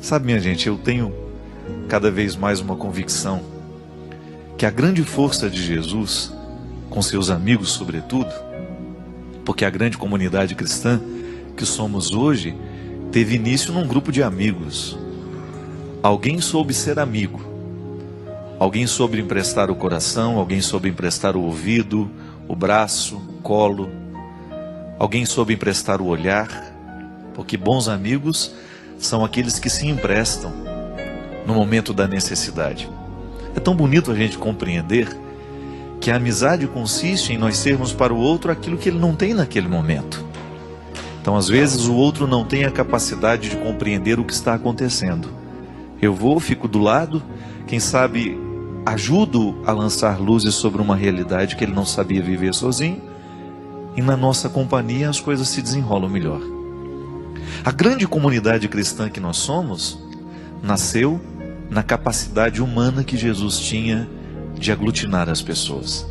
Sabe, minha gente, eu tenho cada vez mais uma convicção que a grande força de Jesus, com seus amigos sobretudo, porque a grande comunidade cristã que somos hoje, teve início num grupo de amigos. Alguém soube ser amigo, alguém soube emprestar o coração, alguém soube emprestar o ouvido, o braço, o colo, alguém soube emprestar o olhar, porque bons amigos são aqueles que se emprestam no momento da necessidade. É tão bonito a gente compreender que a amizade consiste em nós sermos para o outro aquilo que ele não tem naquele momento. Então, às vezes, o outro não tem a capacidade de compreender o que está acontecendo. Eu vou, fico do lado, quem sabe ajudo a lançar luzes sobre uma realidade que ele não sabia viver sozinho, e na nossa companhia as coisas se desenrolam melhor. A grande comunidade cristã que nós somos nasceu na capacidade humana que Jesus tinha de aglutinar as pessoas,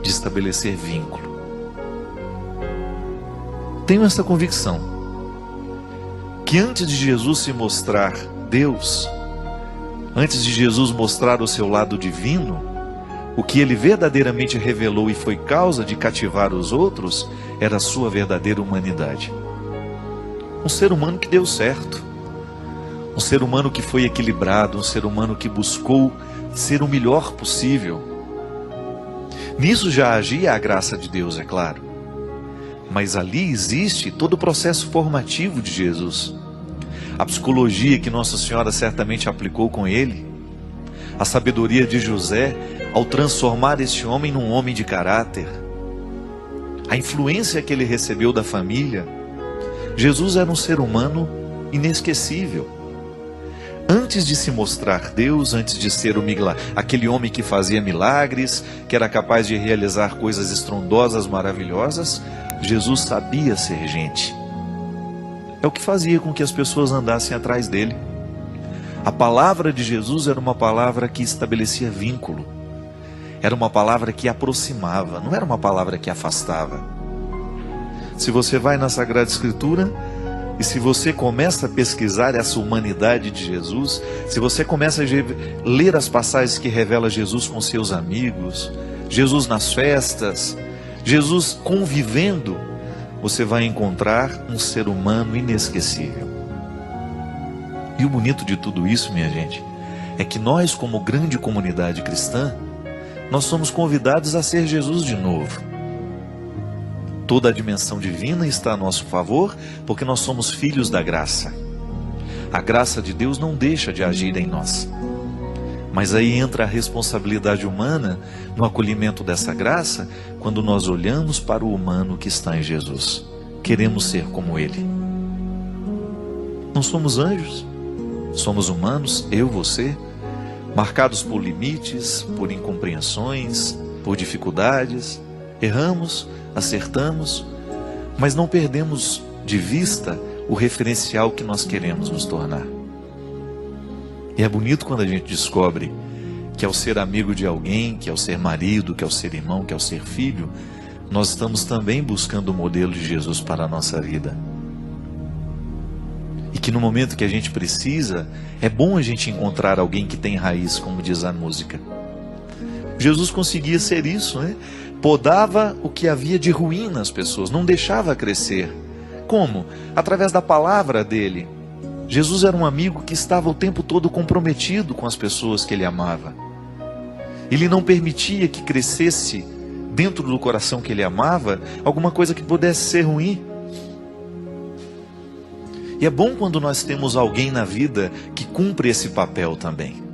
de estabelecer vínculo. Tenho essa convicção que antes de Jesus se mostrar Deus, antes de Jesus mostrar o seu lado divino, o que ele verdadeiramente revelou e foi causa de cativar os outros era a sua verdadeira humanidade. Um ser humano que deu certo, um ser humano que foi equilibrado, um ser humano que buscou ser o melhor possível. Nisso já agia a graça de Deus, é claro, mas ali existe todo o processo formativo de Jesus, a psicologia que Nossa Senhora certamente aplicou com ele, a sabedoria de José ao transformar esse homem num homem de caráter, a influência que ele recebeu da família. Jesus era um ser humano inesquecível. Antes de se mostrar Deus, antes de ser aquele homem que fazia milagres, que era capaz de realizar coisas estrondosas, maravilhosas, Jesus sabia ser gente. É o que fazia com que as pessoas andassem atrás dele. A palavra de Jesus era uma palavra que estabelecia vínculo. Era uma palavra que aproximava, não era uma palavra que afastava. Se você vai na Sagrada Escritura e se você começa a pesquisar essa humanidade de Jesus, se você começa a ler as passagens que revela Jesus com seus amigos, Jesus nas festas, Jesus convivendo, você vai encontrar um ser humano inesquecível. E o bonito de tudo isso, minha gente, é que nós, como grande comunidade cristã, nós somos convidados a ser Jesus de novo. Toda a dimensão divina está a nosso favor, porque nós somos filhos da graça. A graça de Deus não deixa de agir em nós. Mas aí entra a responsabilidade humana no acolhimento dessa graça, quando nós olhamos para o humano que está em Jesus. Queremos ser como Ele. Não somos anjos, somos humanos, eu, você, marcados por limites, por incompreensões, por dificuldades. Erramos, acertamos, mas não perdemos de vista o referencial que nós queremos nos tornar. E é bonito quando a gente descobre que ao ser amigo de alguém, que ao ser marido, que ao ser irmão, que ao ser filho, nós estamos também buscando o modelo de Jesus para a nossa vida. E que no momento que a gente precisa, é bom a gente encontrar alguém que tem raiz, como diz a música. Jesus conseguia ser isso, né? Podava o que havia de ruim nas pessoas, não deixava crescer. Como? Através da palavra dele. Jesus era um amigo que estava o tempo todo comprometido com as pessoas que ele amava. Ele não permitia que crescesse dentro do coração que ele amava alguma coisa que pudesse ser ruim. E é bom quando nós temos alguém na vida que cumpre esse papel também.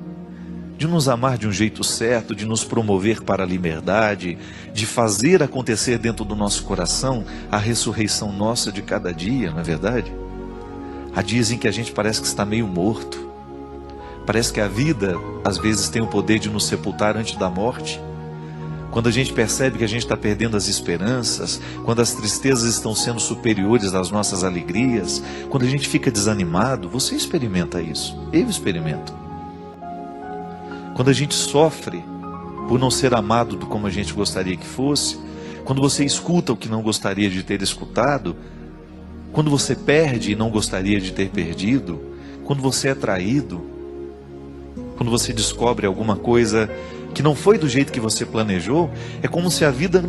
De nos amar de um jeito certo, de nos promover para a liberdade, de fazer acontecer dentro do nosso coração a ressurreição nossa de cada dia, não é verdade? Há dias em que a gente parece que está meio morto. Parece que a vida, às vezes, tem o poder de nos sepultar antes da morte. Quando a gente percebe que a gente está perdendo as esperanças, quando as tristezas estão sendo superiores às nossas alegrias, quando a gente fica desanimado, você experimenta isso, eu experimento. Quando a gente sofre por não ser amado como a gente gostaria que fosse, quando você escuta o que não gostaria de ter escutado, quando você perde e não gostaria de ter perdido, quando você é traído, quando você descobre alguma coisa que não foi do jeito que você planejou, é como se a vida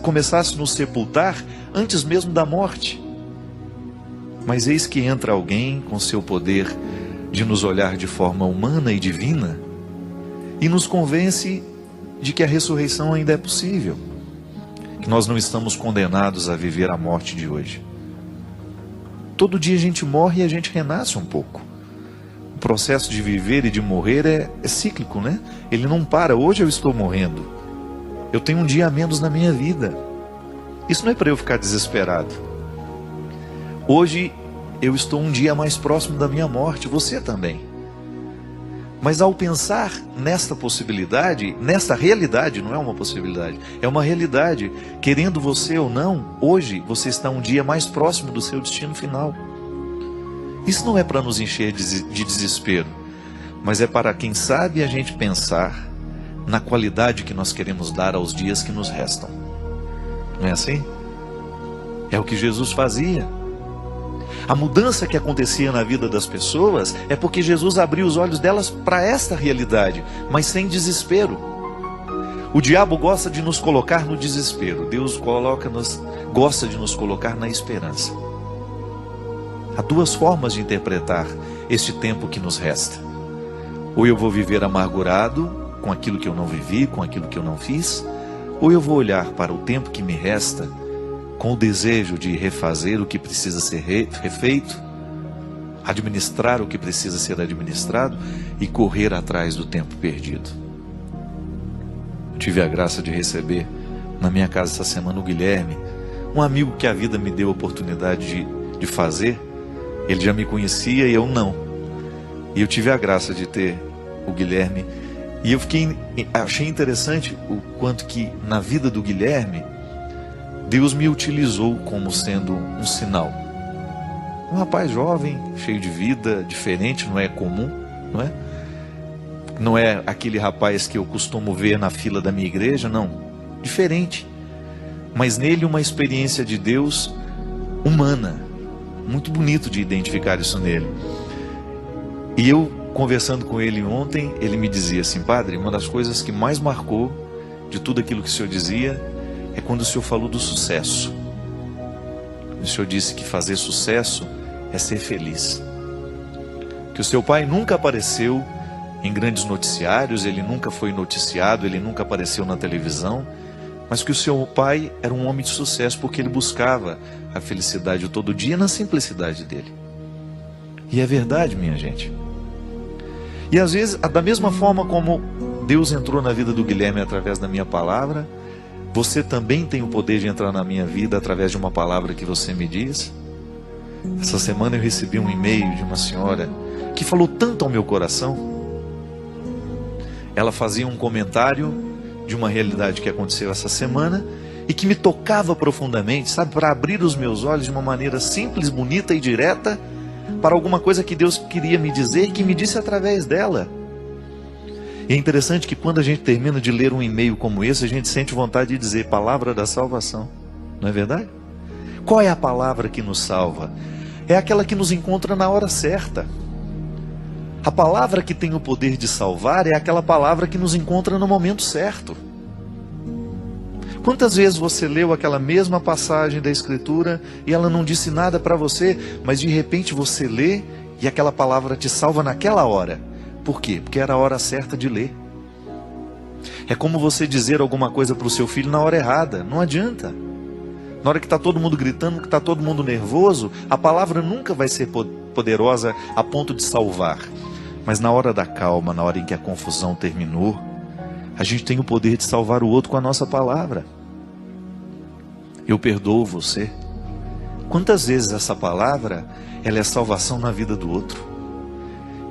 começasse a nos sepultar antes mesmo da morte. Mas eis que entra alguém com seu poder de nos olhar de forma humana e divina e nos convence de que a ressurreição ainda é possível, que nós não estamos condenados a viver a morte de hoje. Todo dia a gente morre e a gente renasce um pouco. O processo de viver e de morrer é cíclico, né? Ele não para. Hoje eu estou morrendo. Eu tenho um dia a menos na minha vida. Isso não é para eu ficar desesperado. Hoje eu estou um dia mais próximo da minha morte. Você também. Mas ao pensar nesta possibilidade, nesta realidade, não é uma possibilidade, é uma realidade. Querendo você ou não, hoje você está um dia mais próximo do seu destino final. Isso não é para nos encher de desespero, mas é para, quem sabe, a gente pensar na qualidade que nós queremos dar aos dias que nos restam. Não é assim? É o que Jesus fazia. A mudança que acontecia na vida das pessoas é porque Jesus abriu os olhos delas para esta realidade, mas sem desespero. O diabo gosta de nos colocar no desespero, Deus gosta de nos colocar na esperança. Há duas formas de interpretar este tempo que nos resta. Ou eu vou viver amargurado com aquilo que eu não vivi, com aquilo que eu não fiz, ou eu vou olhar para o tempo que me resta com o desejo de refazer o que precisa ser refeito, administrar o que precisa ser administrado e correr atrás do tempo perdido. Eu tive a graça de receber na minha casa essa semana o Guilherme, um amigo que a vida me deu a oportunidade de fazer. Ele já me conhecia e eu não. E eu tive a graça de ter o Guilherme. E eu achei interessante o quanto que na vida do Guilherme, Deus me utilizou como sendo um sinal. Um rapaz jovem, cheio de vida, diferente, não é comum, não é? Não é aquele rapaz que eu costumo ver na fila da minha igreja, não. Diferente. Mas nele uma experiência de Deus humana. Muito bonito de identificar isso nele. E eu, conversando com ele ontem, ele me dizia assim: padre, uma das coisas que mais marcou de tudo aquilo que o senhor dizia é quando o senhor falou do sucesso. O senhor disse que fazer sucesso é ser feliz. Que o seu pai nunca apareceu em grandes noticiários, ele nunca foi noticiado, ele nunca apareceu na televisão, mas que o seu pai era um homem de sucesso porque ele buscava a felicidade todo dia na simplicidade dele. E é verdade, minha gente. E às vezes, da mesma forma como Deus entrou na vida do Guilherme através da minha palavra, você também tem o poder de entrar na minha vida através de uma palavra que você me diz. Essa semana eu recebi um e-mail de uma senhora que falou tanto ao meu coração. Ela fazia um comentário de uma realidade que aconteceu essa semana e que me tocava profundamente, sabe, para abrir os meus olhos de uma maneira simples, bonita e direta para alguma coisa que Deus queria me dizer e que me disse através dela. E é interessante que quando a gente termina de ler um e-mail como esse, a gente sente vontade de dizer: palavra da salvação, não é verdade? Qual é a palavra que nos salva? É aquela que nos encontra na hora certa. A palavra que tem o poder de salvar é aquela palavra que nos encontra no momento certo. Quantas vezes você leu aquela mesma passagem da Escritura e ela não disse nada para você, mas de repente você lê e aquela palavra te salva naquela hora? Por quê? Porque era a hora certa de ler. É como você dizer alguma coisa para o seu filho na hora errada, não adianta. Na hora que está todo mundo gritando, que está todo mundo nervoso, a palavra nunca vai ser poderosa a ponto de salvar. Mas na hora da calma, na hora em que a confusão terminou, a gente tem o poder de salvar o outro com a nossa palavra. Eu perdoo você. Quantas vezes essa palavra, ela é salvação na vida do outro?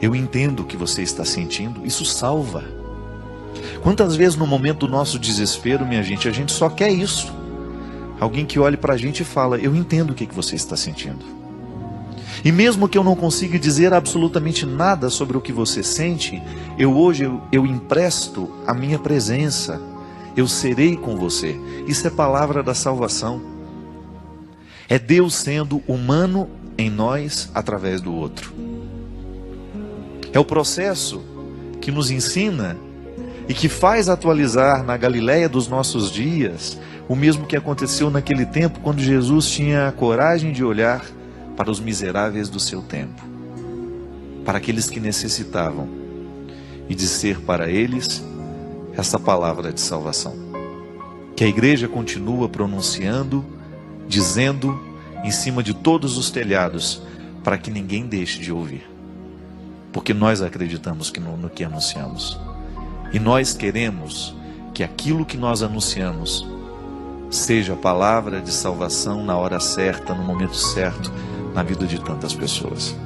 Eu entendo o que você está sentindo, isso salva. Quantas vezes no momento do nosso desespero, minha gente, a gente só quer isso. Alguém que olhe para a gente e fala: eu entendo o que você está sentindo. E mesmo que eu não consiga dizer absolutamente nada sobre o que você sente, hoje eu empresto a minha presença. Eu serei com você. Isso é palavra da salvação. É Deus sendo humano em nós através do outro. É o processo que nos ensina e que faz atualizar na Galileia dos nossos dias o mesmo que aconteceu naquele tempo, quando Jesus tinha a coragem de olhar para os miseráveis do seu tempo, para aqueles que necessitavam, e dizer para eles essa palavra de salvação, que a igreja continua pronunciando, dizendo em cima de todos os telhados, para que ninguém deixe de ouvir, porque nós acreditamos no que anunciamos, e nós queremos que aquilo que nós anunciamos seja a palavra de salvação na hora certa, no momento certo, na vida de tantas pessoas.